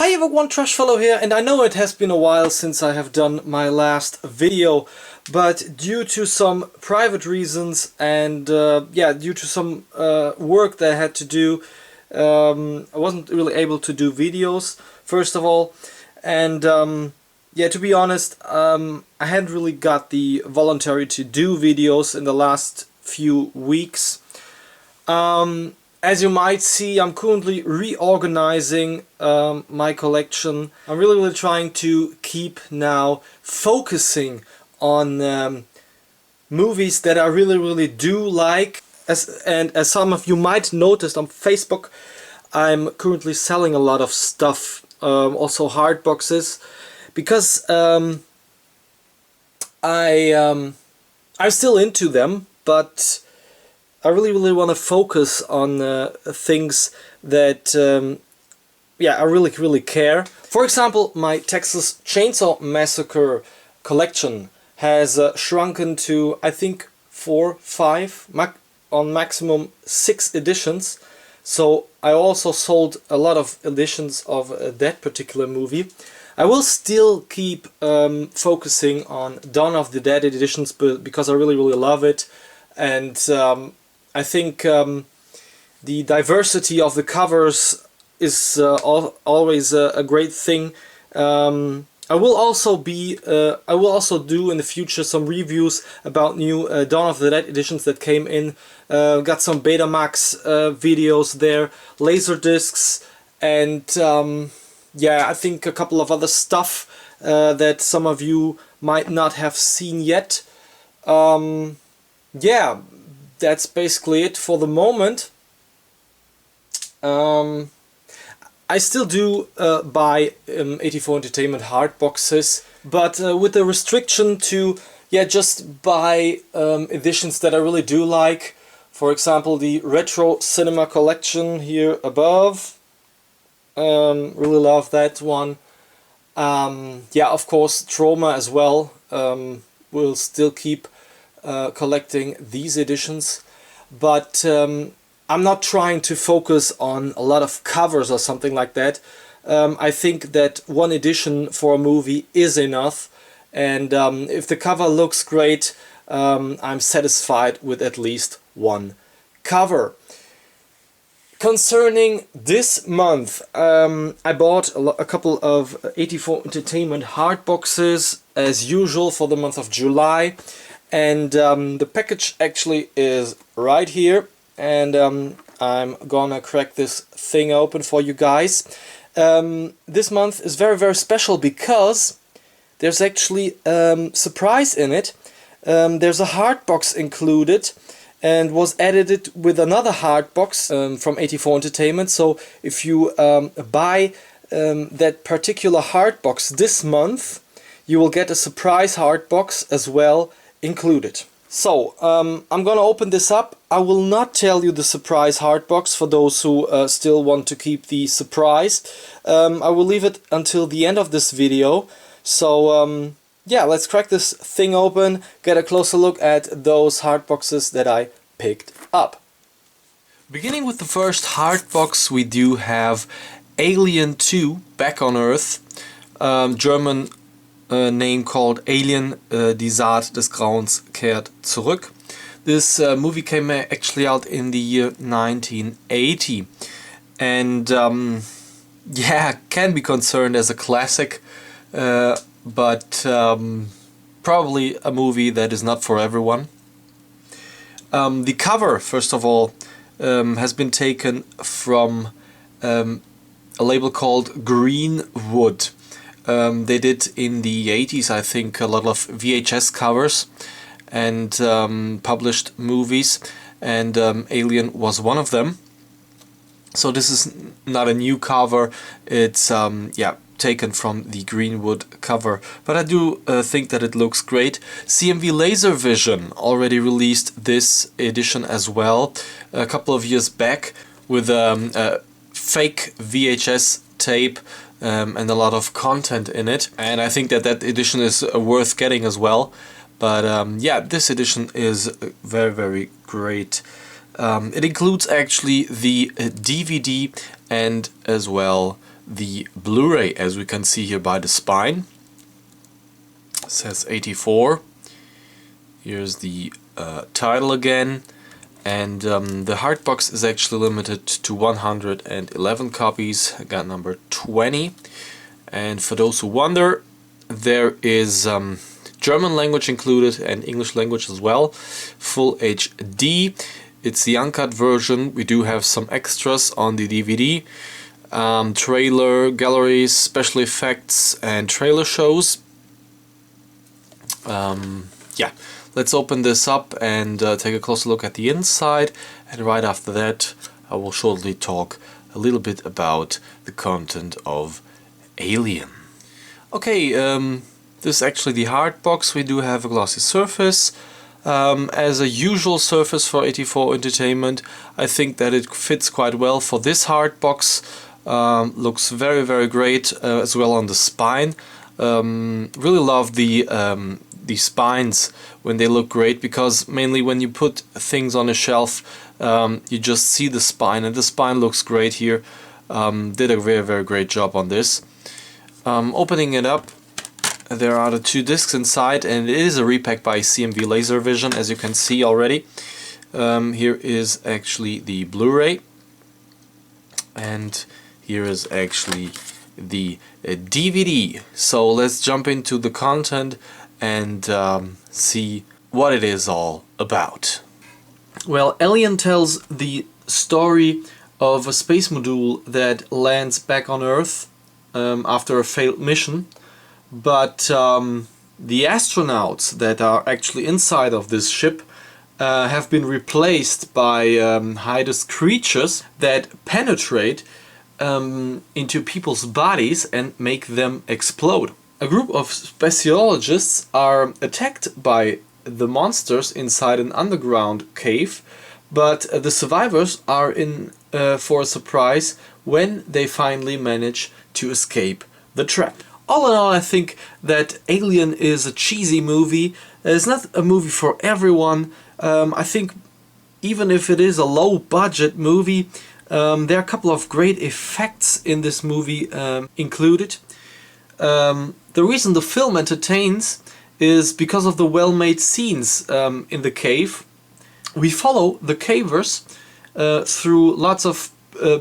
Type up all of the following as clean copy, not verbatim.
Hi everyone, Trashfellow here, and I know it has been a while since I have done my last video, but due to some private reasons and due to some work that I had to do, I wasn't really able to do videos, first of all, and to be honest, I hadn't really got the voluntary to do videos in the last few weeks. As you might see, I'm currently reorganizing my collection. I'm really trying to keep now focusing on movies that I really do like. As some of you might notice on Facebook, I'm currently selling a lot of stuff, also Hardboxes, because I'm still into them, but I really want to focus on things that I really care. For example, my Texas Chainsaw Massacre collection has shrunken to, I think, 4, 5, on maximum 6 editions. So I also sold a lot of editions of that particular movie. I will still keep focusing on Dawn of the Dead editions because I really love it, and I think the diversity of the covers is always a great thing. I will also do in the future some reviews about new Dawn of the Dead editions that came in. Got some Betamax videos there, laser discs, and I think a couple of other stuff that some of you might not have seen yet. That's basically it for the moment. I still do buy 84 Entertainment Hardboxes, but with the restriction to just buy editions that I really do like. For example, the Retro Cinema Collection here above. Really love that one. Of course, Trauma as well. We'll still keep collecting these editions, but I'm not trying to focus on a lot of covers or something like that. I think that one edition for a movie is enough, and if the cover looks great, I'm satisfied with at least one cover. Concerning this month, I bought a couple of 84 Entertainment Hardboxes as usual for the month of July. And the package actually is right here, and I'm gonna crack this thing open for you guys. This month is very special because there's actually surprise in it. There's a hardbox included and was edited with another hardbox from 84 Entertainment. So if you buy that particular hardbox this month, you will get a surprise hardbox as well included. So I'm gonna open this up. I will not tell you the surprise hardbox for those who still want to keep the surprise. I will leave it until the end of this video. So let's crack this thing open, get a closer look at those hardboxes that I picked up. Beginning with the first hardbox, we do have Alien 2 Back on Earth, German name called Alien, die Saat des Grauens kehrt zurück. This movie came actually out in the year 1980, and can be concerned as a classic, but probably a movie that is not for everyone. The cover, first of all, has been taken from a label called Greenwood. They did in the 80s, I think, a lot of VHS covers and published movies, and Alien was one of them. So this is not a new cover, it's taken from the Greenwood cover, but I do think that it looks great. CMV Laservision already released this edition as well a couple of years back with a fake VHS tape and a lot of content in it, and I think that that edition is worth getting as well. But this edition is very great. It includes actually the DVD and as well the Blu-ray, as we can see here by the spine. It says 84. Here's the title again, and the hardbox is actually limited to 111 copies. I got number 20. And for those who wonder, there is German language included and English language as well, full HD. It's the uncut version. We do have some extras on the DVD, trailer, galleries, special effects and trailer shows. Yeah, let's open this up and take a closer look at the inside, and right after that I will shortly talk a little bit about the content of Alien. Okay, this is actually the hard box. We do have a glossy surface. As a usual surface for 84 Entertainment, I think that it fits quite well for this hard box. Looks very great as well on the spine. Really love the spines when they look great, because mainly when you put things on a shelf, you just see the spine, and the spine looks great here. Did a very great job on this. Opening it up, there are the two discs inside, and it is a repack by CMV Laservision, as you can see already. Here is actually the Blu-ray, and here is actually the DVD. So let's jump into the content and see what it is all about. Well, Alien tells the story of a space module that lands back on Earth after a failed mission, but the astronauts that are actually inside of this ship have been replaced by hideous creatures that penetrate into people's bodies and make them explode. A group of speciologists are attacked by the monsters inside an underground cave, but the survivors are in for a surprise when they finally manage to escape the trap. All in all, I think that Alien is a cheesy movie. It's not a movie for everyone. I think even if it is a low-budget movie, there are a couple of great effects in this movie included. The reason the film entertains is because of the well-made scenes in the cave. We follow the cavers through lots of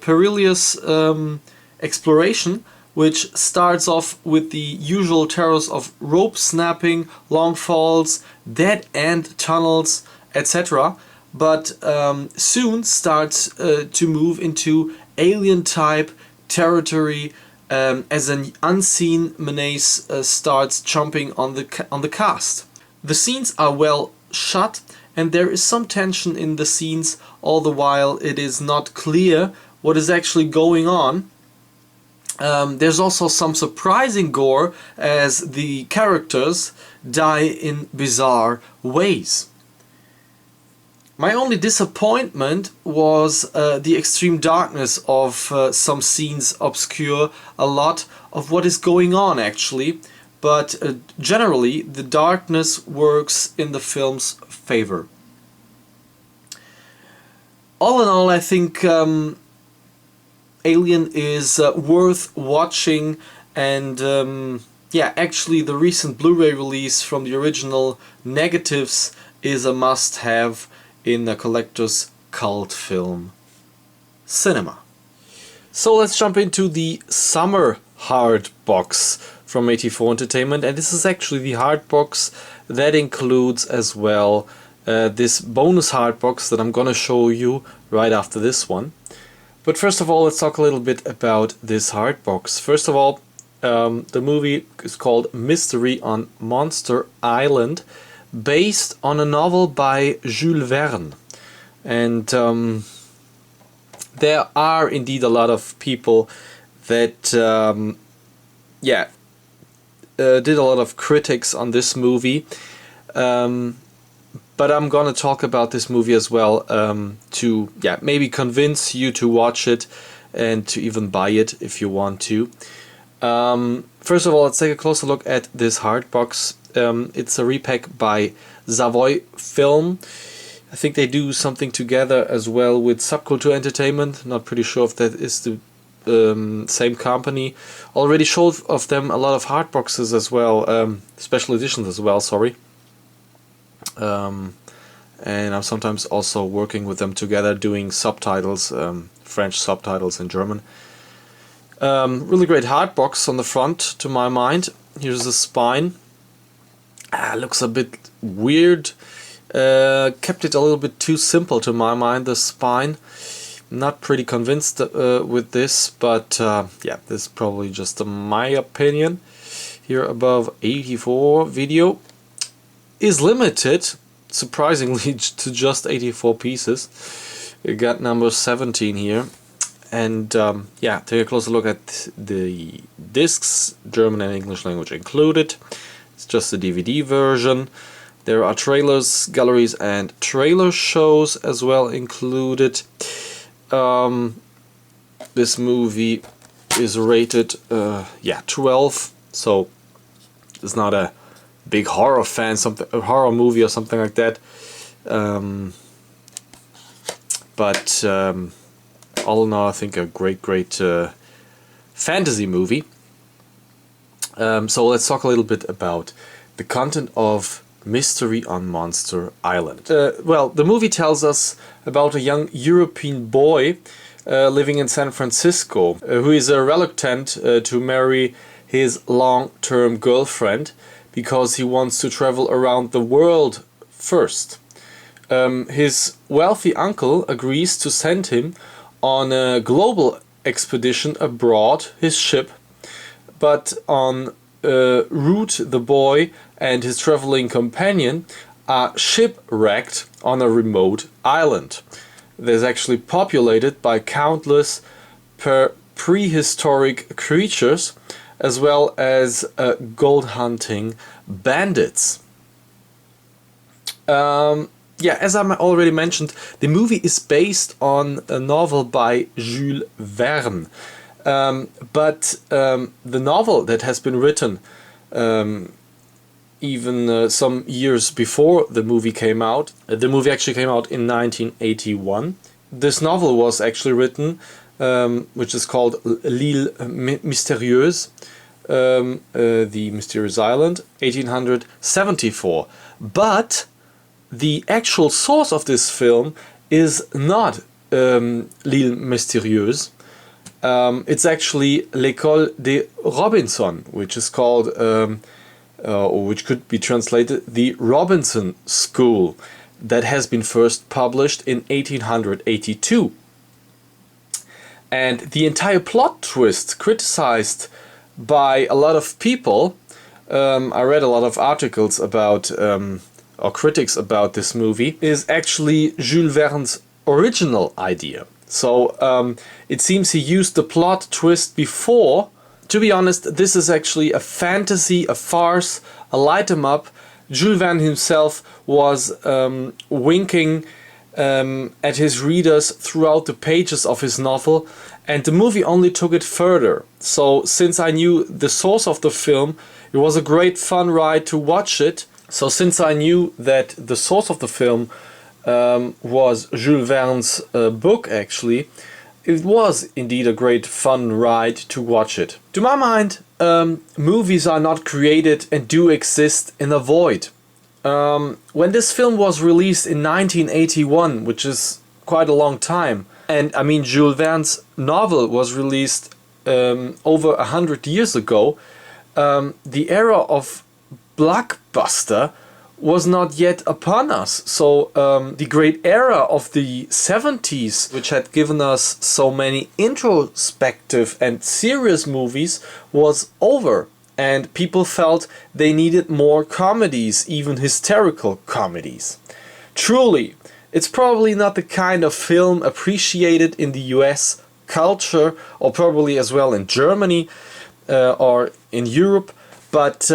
perilous exploration, which starts off with the usual terrors of rope snapping, long falls, dead-end tunnels, etc. But soon starts to move into alien-type territory as an unseen menace starts jumping on the cast. The scenes are well shot, and there is some tension in the scenes, all the while it is not clear what is actually going on. There's also some surprising gore as the characters die in bizarre ways. My only disappointment was the extreme darkness of some scenes obscure a lot of what is going on actually, but generally the darkness works in the film's favor. All in all, I think Alien is worth watching, and yeah, actually the recent Blu-ray release from the original negatives is a must-have in a collector's cult film cinema. So let's jump into the summer hard box from 84 Entertainment, and this is actually the hard box that includes as well this bonus hard box that I'm gonna show you right after this one. But first of all, let's talk a little bit about this hard box. First of all, the movie is called Mystery on Monster Island, based on a novel by Jules Verne. And there are indeed a lot of people that did a lot of critics on this movie. But I'm gonna talk about this movie as well to maybe convince you to watch it and to even buy it if you want to. First of all, let's take a closer look at this hard box. It's a repack by Savoy Film. I think they do something together as well with Subculture Entertainment. Not pretty sure if that is the same company, already showed of them a lot of Hardboxes as well, special editions as well, sorry. And I'm sometimes also working with them together doing subtitles, French subtitles in German. Really great hardbox on the front, to my mind. Here's the spine. Looks a bit weird. Kept it a little bit too simple to my mind, the spine. Not pretty convinced with this, but yeah, this is probably just my opinion. Here above 84 video is limited, surprisingly, to just 84 pieces. You got number 17 here. And yeah, take a closer look at the discs, German and English language included. It's just the DVD version. There are trailers, galleries and trailer shows as well included. This movie is rated yeah, 12, so it's not a big horror fan, a horror movie or something like that. But all in all, I think a great fantasy movie. So let's talk a little bit about the content of Mystery on Monster Island. Well, the movie tells us about a young European boy living in San Francisco who is reluctant to marry his long-term girlfriend because he wants to travel around the world first. His wealthy uncle agrees to send him on a global expedition aboard his ship, but on route the boy and his traveling companion are shipwrecked on a remote island. There's actually populated by countless prehistoric creatures as well as gold hunting bandits. Yeah, as I already mentioned, the movie is based on a novel by Jules Verne. But the novel that has been written even some years before the movie came out, the movie actually came out in 1981. This novel was actually written, which is called L'Île Mystérieuse, the Mysterious Island, 1874. But the actual source of this film is not L'Île Mystérieuse. It's actually L'École des Robinson, which is called, or which could be translated, the Robinson School, that has been first published in 1882. And the entire plot twist, criticized by a lot of people, I read a lot of articles about, or critics about this movie, is actually Jules Verne's original idea. So it seems he used the plot twist before. To be honest, this is actually a fantasy, a farce, a light 'em up. Jules Verne himself was winking at his readers throughout the pages of his novel, and the movie only took it further. So since I knew the source of the film, it was a great fun ride to watch it. So since I knew that the source of the film was Jules Verne's book, actually, it was indeed a great fun ride to watch it. To my mind, movies are not created and do exist in a void. When this film was released in 1981, which is quite a long time, and I mean Jules Verne's novel was released over 100 years ago, the era of blockbuster was not yet upon us. So the great era of the 70s, which had given us so many introspective and serious movies, was over, and people felt they needed more comedies, even hysterical comedies. Truly, it's probably not the kind of film appreciated in the US culture, or probably as well in Germany or in Europe, but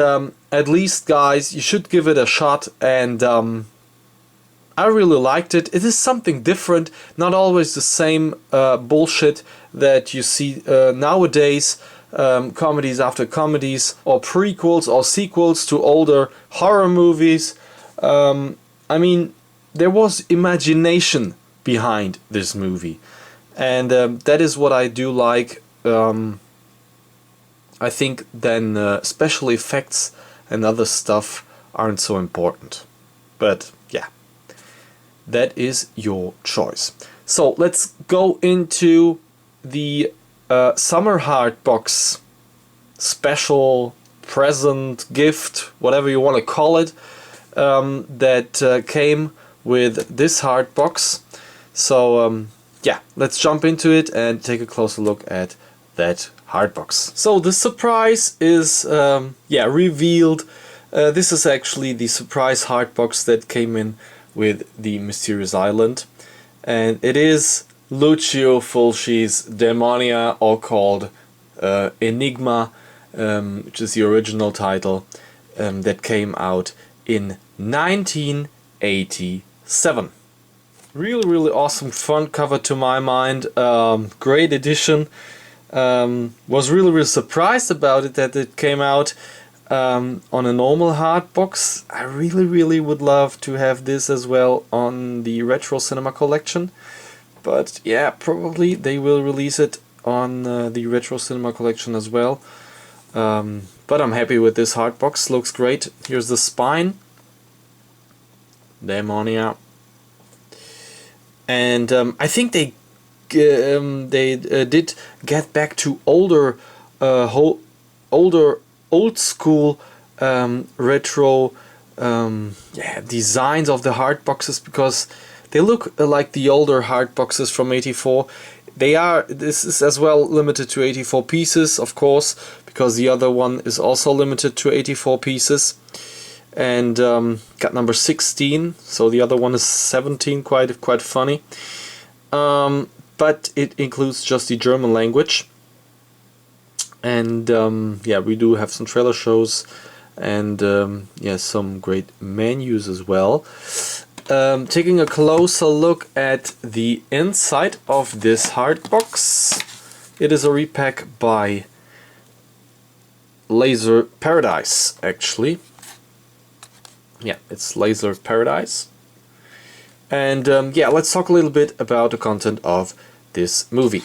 at least, guys, you should give it a shot, and I really liked it. It is something different, not always the same bullshit that you see nowadays, comedies after comedies, or prequels or sequels to older horror movies. I mean, there was imagination behind this movie, and that is what I do like I think then special effects and other stuff aren't so important. But yeah, that is your choice. So let's go into the summer Hardbox special present, gift, whatever you want to call it, that came with this Hardbox. So yeah, let's jump into it and take a closer look at that Hardbox. So the surprise is yeah, revealed. This is actually the surprise Hardbox that came in with the Mysterious Island, and it is Lucio Fulci's Demonia, or called Enigma, which is the original title, that came out in 1987. Really awesome front cover to my mind. Great edition. Was really surprised about it, that it came out on a normal Hardbox. I really would love to have this as well on the Retro Cinema Collection. But yeah, probably they will release it on the Retro Cinema Collection as well. But I'm happy with this Hardbox. Looks great. Here's the spine. Demonia. And I think they did get back to older old school retro yeah, designs of the Hardboxes, because they look like the older Hardboxes from '84. This is as well limited to 84 pieces, of course, because the other one is also limited to 84 pieces. And got number 16, so the other one is 17, quite funny. But it includes just the German language. And yeah, we do have some trailer shows and yeah, some great menus as well. Taking a closer look at the inside of this Hardbox, it is a repack by Laser Paradise, actually. Yeah, it's Laser Paradise. And yeah, let's talk a little bit about the content of this movie.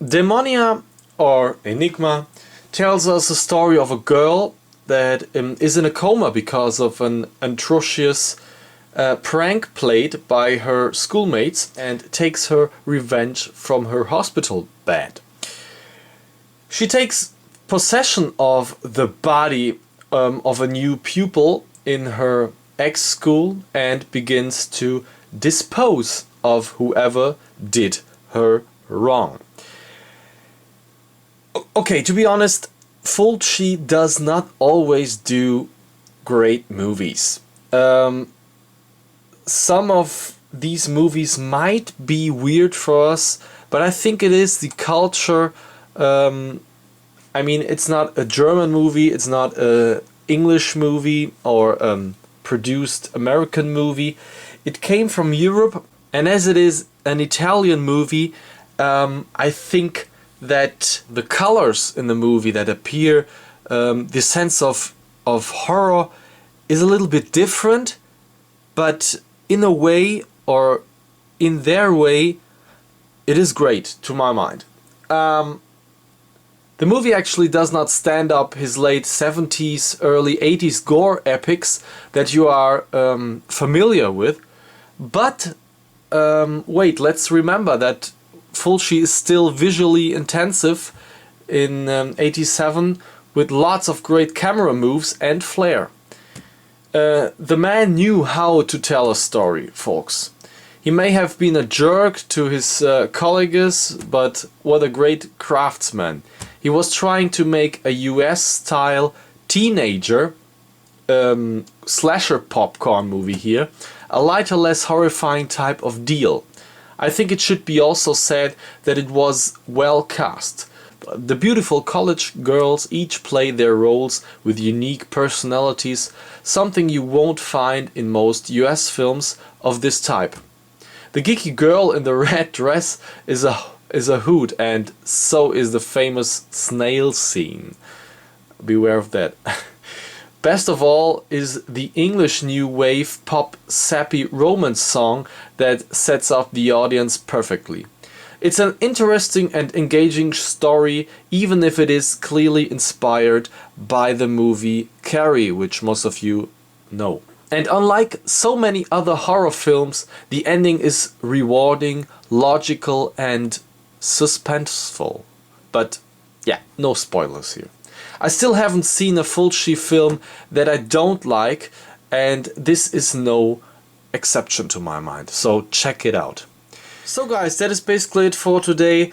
Demonia, or Enigma, tells us a story of a girl that is in a coma because of an atrocious prank played by her schoolmates, and takes her revenge from her hospital bed. She takes possession of the body of a new pupil in her ex-school and begins to dispose of whoever did her wrong. Okay, to be honest, Fulci does not always do great movies. Some of these movies might be weird for us, but I think it is the culture. I mean, it's not a German movie, it's not a English movie or produced American movie. It came from Europe, and as it is an Italian movie, I think that the colors in the movie that appear, the sense of horror is a little bit different, but in a way, or in their way, it is great to my mind. The movie actually does not stand up his late 70s, early 80s gore epics that you are familiar with. But wait, let's remember that Fulci is still visually intensive in '87 with lots of great camera moves and flair. The man knew how to tell a story, folks. He may have been a jerk to his colleagues, but what a great craftsman. He was trying to make a US-style teenager slasher popcorn movie here, a lighter, less horrifying type of deal. I think it should be also said that it was well cast. The beautiful college girls each play their roles with unique personalities, something you won't find in most US films of this type. The geeky girl in the red dress is a hoot, and so is the famous snail scene. Beware of that. Best of all is the English new wave pop sappy romance song that sets up the audience perfectly. It's an interesting and engaging story, even if it is clearly inspired by the movie Carrie, which most of you know. And unlike so many other horror films, the ending is rewarding, logical and suspenseful. But yeah, no spoilers here. I still haven't seen a Fulci film that I don't like, and this is no exception to my mind, so check it out. So guys, that is basically it for today,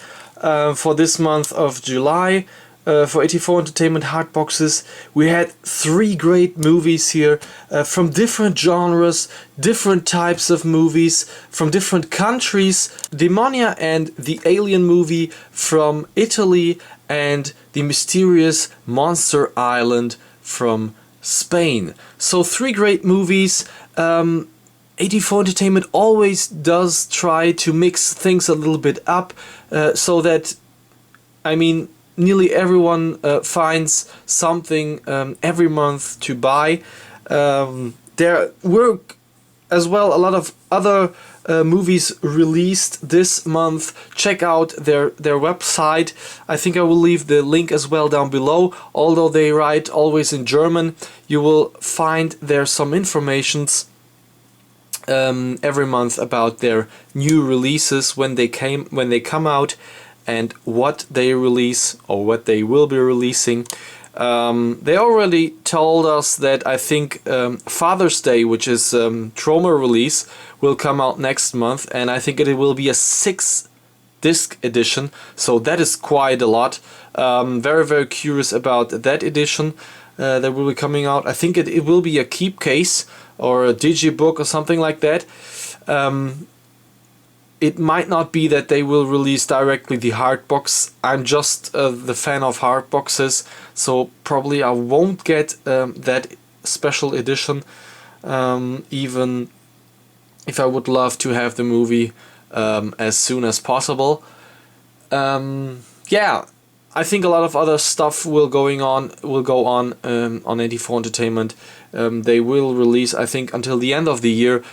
for this month of July. For 84 Entertainment Hardboxes, we had 3 great movies here from different genres, different types of movies, from different countries. Demonia and the Alien movie from Italy, and the mysterious Monster Island from Spain. So 3 great movies. 84 Entertainment always does try to mix things a little bit up, so that, I mean, nearly everyone finds something every month to buy. There were as well a lot of other movies released this month. Check out their website. I think I will leave the link as well down below. Although they write always in German, you will find there some informations every month about their new releases, when they come out, and what they release or what they will be releasing. They already told us that I think Father's Day, which is Trauma release, will come out next month, and I think it will be a 6-disc edition, so that is quite a lot. Very, very curious about that edition that will be coming out. I think it will be a keep case or a digibook or something like that. It might not be that they will release directly the hardbox. I'm just the fan of hardboxes, so probably I won't get that special edition, even if I would love to have the movie as soon as possible. Yeah, I think a lot of other stuff will go on 84 Entertainment. They will release, I think, until the end of the year,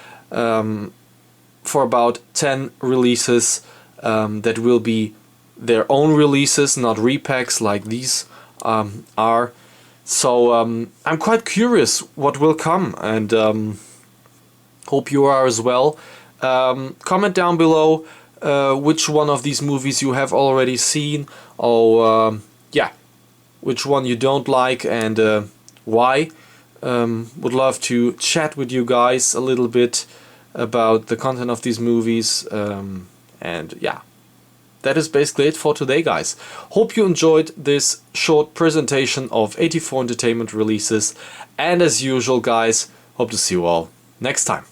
for about 10 releases that will be their own releases, not repacks like these are. So I'm quite curious what will come, and hope you are as well. Comment down below which one of these movies you have already seen, or yeah, which one you don't like and why. Would love to chat with you guys a little bit about the content of these movies, and yeah, that is basically it for today, guys. Hope you enjoyed this short presentation of 84 Entertainment releases, and as usual, guys, hope to see you all next time.